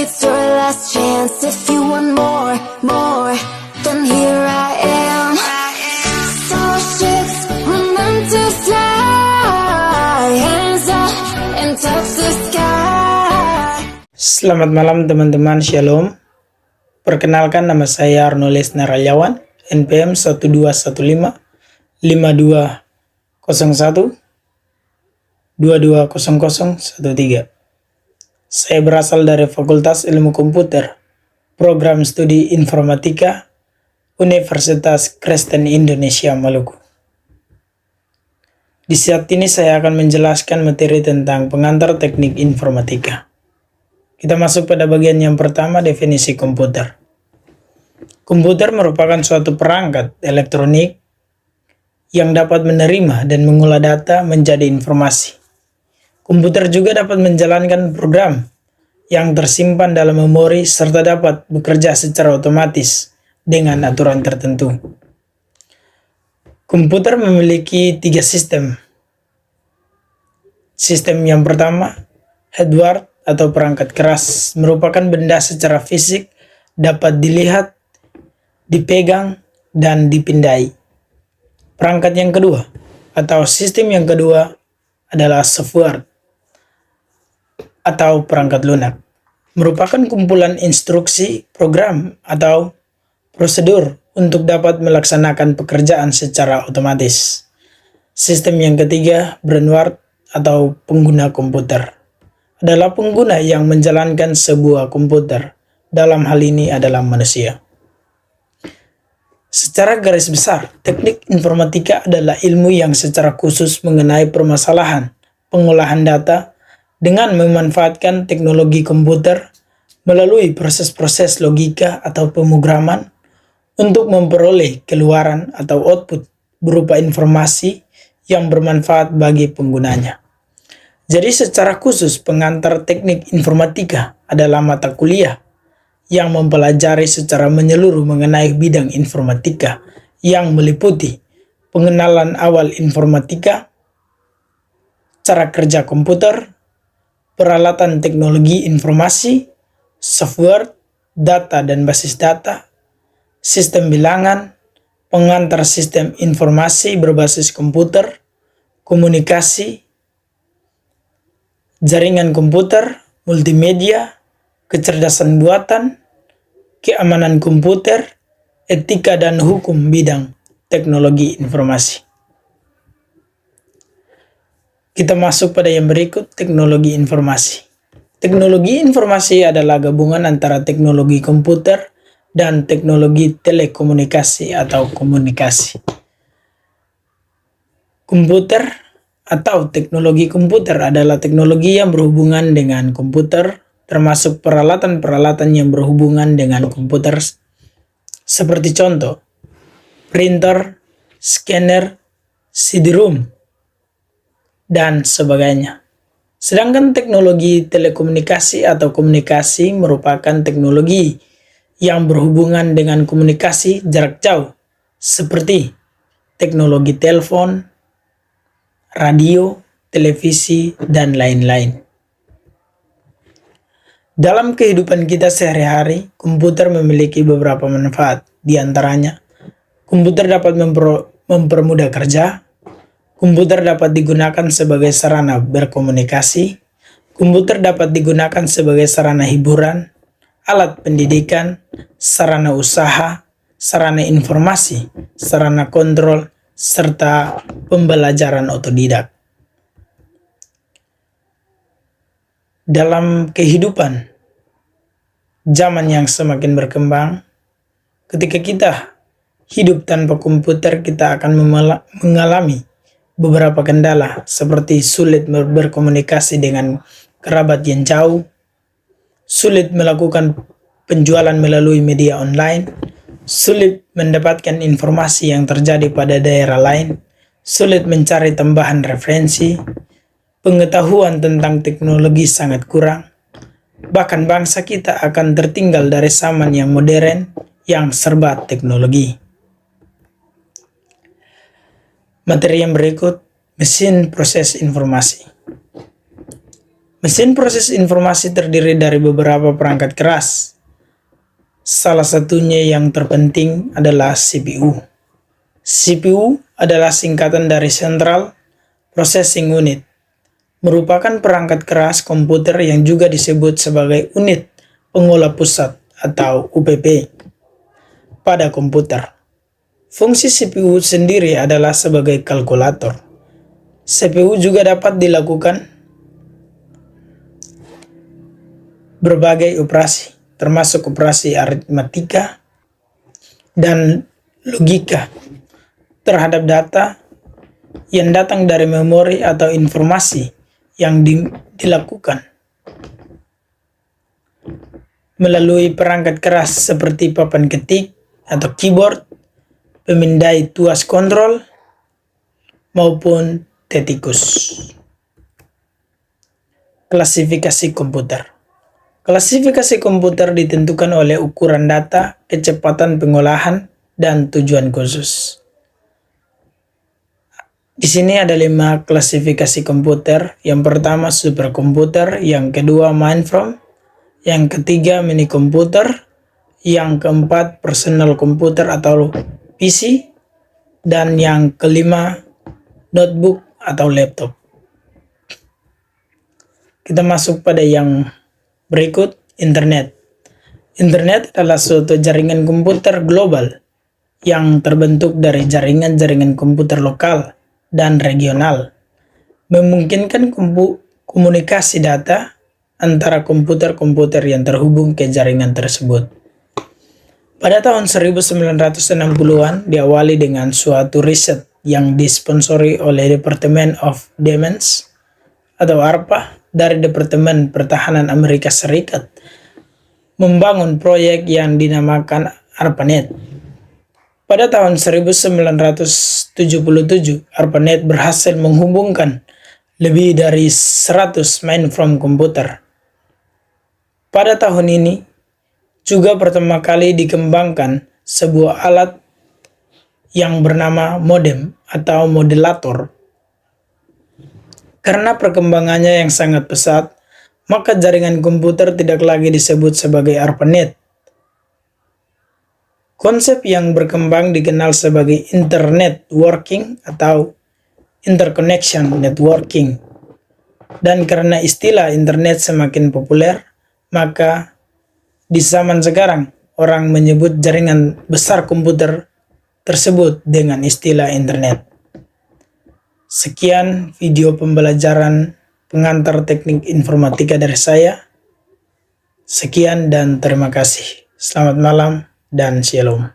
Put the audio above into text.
it's your last chance. If you want more, then here I am. So ships were meant to fly. Hands up and touch the sky. Selamat malam teman-teman, Shalom. Perkenalkan, nama saya Arno Lesnar Aliawan, NPM 1215 5201 220013. Saya berasal dari Fakultas Ilmu Komputer, Program Studi Informatika, Universitas Kristen Indonesia Maluku. Di saat ini saya akan menjelaskan materi tentang pengantar teknik informatika. Kita masuk pada bagian yang pertama, definisi komputer. Komputer merupakan suatu perangkat elektronik yang dapat menerima dan mengolah data menjadi informasi. Komputer juga dapat menjalankan program yang tersimpan dalam memori serta dapat bekerja secara otomatis dengan aturan tertentu. Komputer memiliki 3 sistem. Sistem yang pertama, hardware atau perangkat keras, merupakan benda secara fisik dapat dilihat, dipegang, dan dipindai. Perangkat yang kedua atau sistem yang kedua adalah software atau perangkat lunak, merupakan kumpulan instruksi, program, atau prosedur untuk dapat melaksanakan pekerjaan secara otomatis. Sistem yang ketiga, brainware atau pengguna komputer, adalah pengguna yang menjalankan sebuah komputer. Dalam hal ini adalah manusia. Secara garis besar, teknik informatika adalah ilmu yang secara khusus mengenai permasalahan pengolahan data dengan memanfaatkan teknologi komputer melalui proses-proses logika atau pemrograman untuk memperoleh keluaran atau output berupa informasi yang bermanfaat bagi penggunanya. Jadi secara khusus pengantar teknik informatika adalah mata kuliah yang mempelajari secara menyeluruh mengenai bidang informatika yang meliputi pengenalan awal informatika, cara kerja komputer, peralatan teknologi informasi, software, data dan basis data, sistem bilangan, pengantar sistem informasi berbasis komputer, komunikasi, jaringan komputer, multimedia, kecerdasan buatan, keamanan komputer, etika dan hukum bidang teknologi informasi. Kita masuk pada yang berikut, teknologi informasi. Teknologi informasi adalah gabungan antara teknologi komputer dan teknologi telekomunikasi atau komunikasi. Komputer atau teknologi komputer adalah teknologi yang berhubungan dengan komputer, termasuk peralatan-peralatan yang berhubungan dengan komputer seperti contoh, printer, scanner, CD-ROM, dan sebagainya. Sedangkan teknologi telekomunikasi atau komunikasi merupakan teknologi yang berhubungan dengan komunikasi jarak jauh, seperti teknologi telepon, radio, televisi, dan lain-lain. Dalam kehidupan kita sehari-hari, komputer memiliki beberapa manfaat. Di antaranya, komputer dapat mempermudah kerja. Komputer dapat digunakan sebagai sarana berkomunikasi. Komputer dapat digunakan sebagai sarana hiburan, alat pendidikan, sarana usaha, sarana informasi, sarana kontrol, serta pembelajaran otodidak. Dalam kehidupan zaman yang semakin berkembang, ketika kita hidup tanpa komputer, kita akan mengalami beberapa kendala seperti sulit berkomunikasi dengan kerabat yang jauh, sulit melakukan penjualan melalui media online, sulit mendapatkan informasi yang terjadi pada daerah lain, sulit mencari tambahan referensi, pengetahuan tentang teknologi sangat kurang, bahkan bangsa kita akan tertinggal dari zaman yang modern yang serba teknologi. Materi yang berikut, mesin proses informasi. Mesin proses informasi terdiri dari beberapa perangkat keras. Salah satunya yang terpenting adalah CPU. CPU adalah singkatan dari Central Processing Unit, merupakan perangkat keras komputer yang juga disebut sebagai unit pengolah pusat atau UPP pada komputer. Fungsi CPU sendiri adalah sebagai kalkulator. CPU juga dapat dilakukan berbagai operasi, termasuk operasi aritmatika dan logika terhadap data yang datang dari memori atau informasi yang dilakukan melalui perangkat keras seperti papan ketik atau keyboard, pemindai tuas kontrol, maupun tetikus. Klasifikasi komputer. Klasifikasi komputer ditentukan oleh ukuran data, kecepatan pengolahan, dan tujuan khusus. Di sini ada 5 klasifikasi komputer. Yang pertama superkomputer, yang kedua mainframe, yang ketiga mini komputer, yang keempat personal komputer atau PC, dan yang kelima notebook atau laptop. Kita masuk pada yang berikut, internet. Internet adalah suatu jaringan komputer global yang terbentuk dari jaringan-jaringan komputer lokal dan regional, memungkinkan komunikasi data antara komputer-komputer yang terhubung ke jaringan tersebut. Pada tahun 1960-an diawali dengan suatu riset yang disponsori oleh Department of Defense atau ARPA dari Departemen Pertahanan Amerika Serikat, membangun proyek yang dinamakan ARPANET. Pada tahun 1977, ARPANET berhasil menghubungkan lebih dari 100 mainframe komputer. Pada tahun ini, juga pertama kali dikembangkan sebuah alat yang bernama modem atau modulator. Karena perkembangannya yang sangat pesat, maka jaringan komputer tidak lagi disebut sebagai ARPANET. Konsep yang berkembang dikenal sebagai Internet Working atau Interconnection Networking. Dan karena istilah internet semakin populer, maka di zaman sekarang orang menyebut jaringan besar komputer tersebut dengan istilah internet. Sekian video pembelajaran pengantar teknik informatika dari saya. Sekian dan terima kasih. Selamat malam dan shalom.